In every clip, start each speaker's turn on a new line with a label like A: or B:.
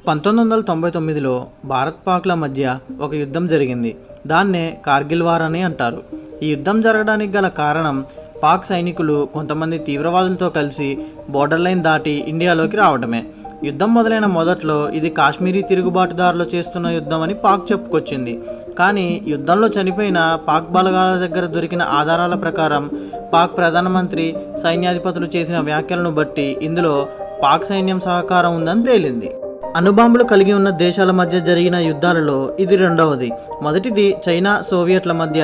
A: 1999లో భారత్ పాక్ల మధ్య ఒక యుద్ధం జరిగింది. దాన్నే కార్గిల్ వార్ అని అంటారు. ఈ యుద్ధం జరగడానికి గల కారణం పాక్ సైనికులు కొంతమంది తీవ్రవాదులతో కలిసి బోర్డర్ లైన్ దాటి ఇండియాలోకి రావడమే. యుద్ధం మొదలైన మొదట్లో ఇది కాశ్మీరీ తిరుగుబాటుదారులు చేస్తున్న యుద్ధం అని పాక్ చెప్పుకొచ్చింది. కానీ యుద్ధంలో చనిపోయిన పాక్ బలగాల దగ్గర దొరికిన ఆధారాల ప్రకారం పాక్ ప్రధానమంత్రి సైన్యాధిపతులు చేసిన వ్యాఖ్యలను బట్టి ఇందులో పాక్ సైన్యం సహకారం ఉందని తేలింది. అణుబాంబులు కలిగి ఉన్న దేశాల మధ్య జరిగిన యుద్ధాలలో ఇది రెండవది. మొదటిది చైనా సోవియట్ల మధ్య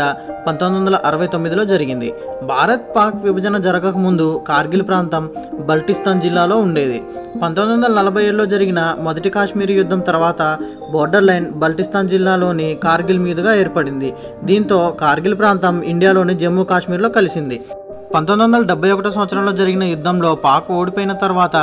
A: 1969లో జరిగింది. భారత్ పాక్ విభజన జరగకముందు కార్గిల్ ప్రాంతం బల్టిస్తాన్ జిల్లాలో ఉండేది. 1947లో జరిగిన మొదటి కాశ్మీరీ యుద్ధం తర్వాత బోర్డర్ లైన్ బల్టిస్తాన్ జిల్లాలోని కార్గిల్ మీదుగా ఏర్పడింది. దీంతో కార్గిల్ ప్రాంతం ఇండియాలోని జమ్మూ కాశ్మీర్లో కలిసింది. 1971 సంవత్సరంలో జరిగిన యుద్ధంలో పాక్ ఓడిపోయిన తర్వాత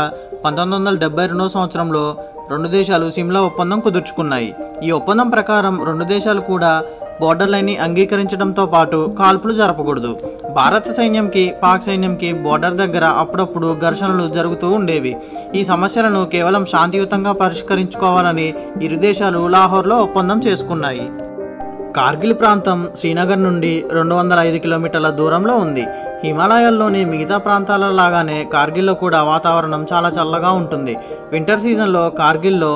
A: 1972 సంవత్సరంలో రెండు దేశాలు సిమ్లా ఒప్పందం కుదుర్చుకున్నాయి. ఈ ఒప్పందం ప్రకారం రెండు దేశాలు కూడా బోర్డర్ లైన్ని అంగీకరించడంతో పాటు కాల్పులు జరపకూడదు. భారత సైన్యంకి పాక్ సైన్యంకి బోర్డర్ దగ్గర అప్పుడప్పుడు ఘర్షణలు జరుగుతూ ఉండేవి. ఈ సమస్యలను కేవలం శాంతియుతంగా పరిష్కరించుకోవాలని ఇరు దేశాలు లాహోర్లో ఒప్పందం చేసుకున్నాయి. కార్గిల్ ప్రాంతం శ్రీనగర్ నుండి 205 కిలోమీటర్ల దూరంలో ఉంది. హిమాలయాల్లోని మిగతా ప్రాంతాల లాగానే కార్గిల్లో కూడా వాతావరణం చాలా చల్లగా ఉంటుంది. వింటర్ సీజన్లో కార్గిల్లో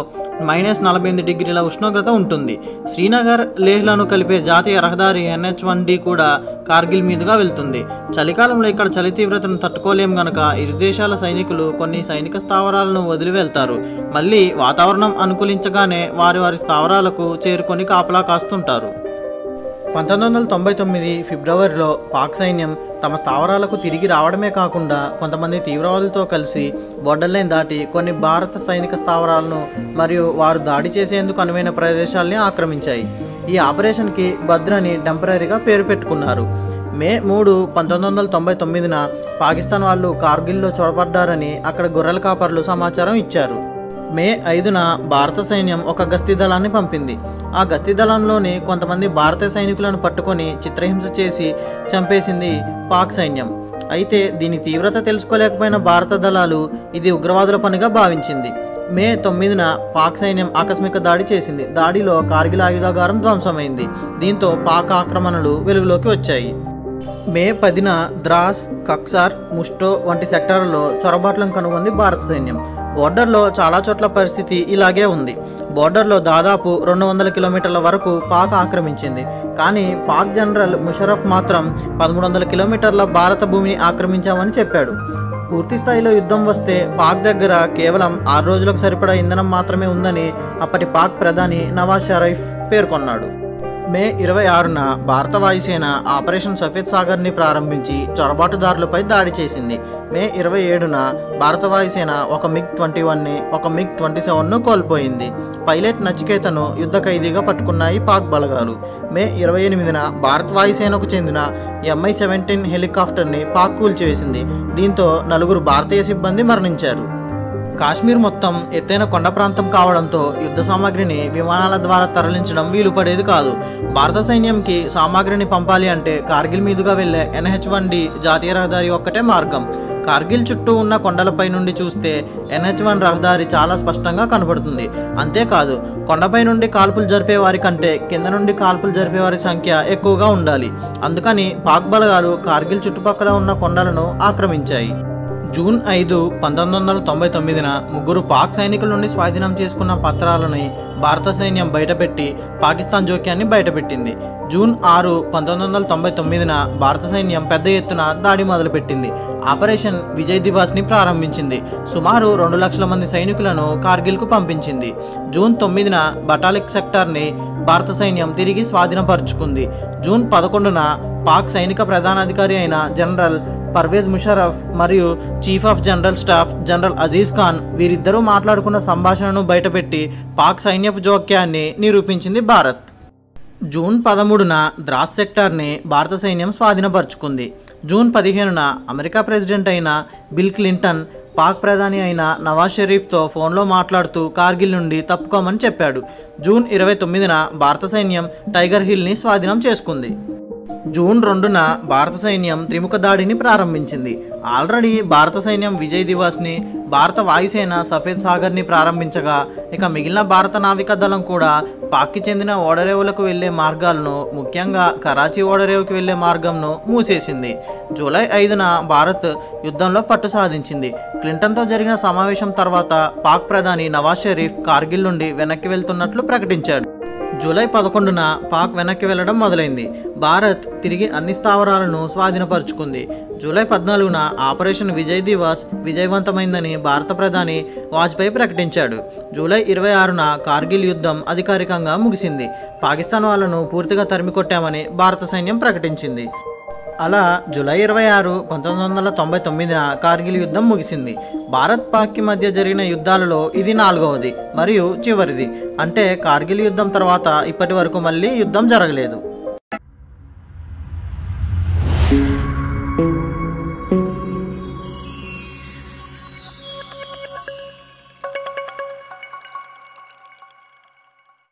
A: -48 డిగ్రీల ఉష్ణోగ్రత ఉంటుంది. శ్రీనగర్ లేహ్లను కలిపే జాతీయ రహదారి NH1D కూడా కార్గిల్ మీదుగా వెళ్తుంది. చలికాలంలో ఇక్కడ చలి తీవ్రతను తట్టుకోలేం గనక ఇరు దేశాల సైనికులు కొన్ని సైనిక స్థావరాలను వదిలి వెళ్తారు. మళ్ళీ వాతావరణం అనుకూలించగానే వారి స్థావరాలకు చేరుకొని కాపలా కాస్తుంటారు. 1999 ఫిబ్రవరిలో పాక్ సైన్యం తమ స్థావరాలకు తిరిగి రావడమే కాకుండా కొంతమంది తీవ్రవాదులతో కలిసి బోర్డర్ లైన్ దాటి కొన్ని భారత సైనిక స్థావరాలను మరియు వారు దాడి చేసేందుకు అనువైన ప్రదేశాలని ఆక్రమించాయి. ఈ ఆపరేషన్కి భద్ర అని టెంపరీగా పేరు పెట్టుకున్నారు. మే 3, 1999న పాకిస్తాన్ వాళ్ళు కార్గిల్లో చొరబడ్డారని అక్కడ గొర్రెల కాపర్లు సమాచారం ఇచ్చారు. మే 5న భారత సైన్యం ఒక గస్తీ దళాన్ని పంపింది. ఆ గస్తీ దళంలోని కొంతమంది భారతీయ సైనికులను పట్టుకొని చిత్రహింస చేసి చంపేసింది పాక్ సైన్యం. అయితే దీని తీవ్రత తెలుసుకోలేకపోయిన భారత దళాలు ఇది ఉగ్రవాదుల పనిగా భావించింది. మే 9న పాక్ సైన్యం ఆకస్మిక దాడి చేసింది. దాడిలో కార్గిల్ ఆయుధాగారం ధ్వంసమైంది. దీంతో పాక్ ఆక్రమణలు వెలుగులోకి వచ్చాయి. మే 10న ద్రాస్, కక్సార్, ముస్టో వంటి సెక్టార్లలో చొరబాట్లను కనుగొంది భారత సైన్యం. బోర్డర్లో చాలా చోట్ల పరిస్థితి ఇలాగే ఉంది. బోర్డర్లో దాదాపు 200 కిలోమీటర్ల వరకు పాక్ ఆక్రమించింది. కానీ పాక్ జనరల్ ముషరఫ్ మాత్రం 1300 కిలోమీటర్ల భారత భూమిని ఆక్రమించామని చెప్పాడు. పూర్తి స్థాయిలో యుద్ధం వస్తే పాక్ దగ్గర కేవలం 6 రోజులకు సరిపడా ఇంధనం మాత్రమే ఉందని అప్పటి పాక్ ప్రధాని నవాజ్ షరీఫ్ పేర్కొన్నాడు. మే 26న భారత వాయుసేన ఆపరేషన్ సఫేద్ సాగర్ని ప్రారంభించి చొరబాటుదారులపై దాడి చేసింది. మే 27న భారత వాయుసేన ఒక MiG-21ని, ఒక MiG-27ను కోల్పోయింది. పైలట్ నచికేతను యుద్ధ ఖైదీగా పట్టుకున్నాయి పాక్ బలగాలు. మే 28న భారత వాయుసేనకు చెందిన Mi-17 హెలికాప్టర్ని పాక్ కూల్చివేసింది. దీంతో 4 భారతీయ సిబ్బంది మరణించారు. కాశ్మీర్ మొత్తం ఎత్తైన కొండ ప్రాంతం కావడంతో యుద్ధ సామాగ్రిని విమానాల ద్వారా తరలించడం వీలు పడేది కాదు. భారత సైన్యంకి సామాగ్రిని పంపాలి అంటే కార్గిల్ మీదుగా వెళ్లే NH1D జాతీయ రహదారి ఒక్కటే మార్గం. కార్గిల్ చుట్టూ ఉన్న కొండలపై నుండి చూస్తే NH1 రహదారి చాలా స్పష్టంగా కనబడుతుంది. అంతేకాదు కొండపై నుండి కాల్పులు జరిపే వారి కంటే కింద నుండి కాల్పులు జరిపే వారి సంఖ్య ఎక్కువగా ఉండాలి. అందుకని పాక్ బలగాలు కార్గిల్ చుట్టుపక్కల ఉన్న కొండలను ఆక్రమించాయి. జూన్ 5, 1999న 3 పాక్ సైనికుల నుండి స్వాధీనం చేసుకున్న పత్రాలని భారత సైన్యం బయటపెట్టి పాకిస్తాన్ జోక్యాన్ని బయటపెట్టింది. జూన్ 6, 1999న భారత సైన్యం పెద్ద ఎత్తున దాడి మొదలుపెట్టింది. ఆపరేషన్ విజయ్ దివాస్ని ప్రారంభించింది. సుమారు 2 లక్షల మంది సైనికులను కార్గిల్కు పంపించింది. జూన్ 9న బటాలిక్ సెక్టార్ని భారత సైన్యం తిరిగి స్వాధీనపరుచుకుంది. జూన్ 11న పాక్ సైనిక ప్రధానాధికారి అయిన జనరల్ పర్వేజ్ ముషరఫ్ మరియు chief of general staff general Aziz Khan వీరిద్దరూ మాట్లాడుకున్న సంభాషణను బయటపెట్టి పాక్ సైన్యపు జోక్యాన్ని నిరూపించింది భారత్. జూన్ 13న ద్రాస్ సెక్టార్ని భారత సైన్యం స్వాధీనపరుచుకుంది. జూన్ 15న అమెరికా ప్రెసిడెంట్ అయిన బిల్ క్లింటన్ పాక్ ప్రధాని అయిన నవాజ్ షరీఫ్తో ఫోన్లో మాట్లాడుతూ కార్గిల్ నుండి తప్పుకోమని చెప్పాడు. జూన్ 29న భారత సైన్యం టైగర్ హిల్ని స్వాధీనం చేసుకుంది. జూన్ 2న భారత సైన్యం త్రిముఖ దాడిని ప్రారంభించింది. ఆల్రెడీ భారత సైన్యం విజయ్ దివాస్ని, భారత వాయుసేన సఫేద్ సాగర్ని ప్రారంభించగా, ఇక మిగిలిన భారత నావికా దళం కూడా పాక్కి చెందిన ఓడరేవులకు వెళ్లే మార్గాలను, ముఖ్యంగా కరాచీ ఓడరేవుకి వెళ్లే మార్గంను మూసేసింది. జూలై 5న భారత్ యుద్ధంలో పట్టు సాధించింది. క్లింటన్తో జరిగిన సమావేశం తర్వాత పాక్ ప్రధాని నవాజ్ షరీఫ్ కార్గిల్ నుండి వెనక్కి వెళ్తున్నట్లు ప్రకటించాడు. జూలై 11న పాక్ వెనక్కి వెళ్లడం మొదలైంది. భారత్ తిరిగి అన్ని స్థావరాలను స్వాధీనపరుచుకుంది. జూలై 14న ఆపరేషన్ విజయ్ దివాస్ విజయవంతమైందని భారత ప్రధాని వాజ్పేయి ప్రకటించాడు. జూలై 26న కార్గిల్ యుద్ధం అధికారికంగా ముగిసింది. పాకిస్తాన్ వాళ్ళను పూర్తిగా తరిమికొట్టామని భారత సైన్యం ప్రకటించింది. అలా జూలై 26, 1999న కార్గిల్ యుద్ధం ముగిసింది. భారత్ పాక్కి మధ్య జరిగిన యుద్ధాలలో ఇది 4వది మరియు చివరిది. అంటే కార్గిల్ యుద్ధం తర్వాత ఇప్పటి వరకు మళ్ళీ యుద్ధం జరగలేదు.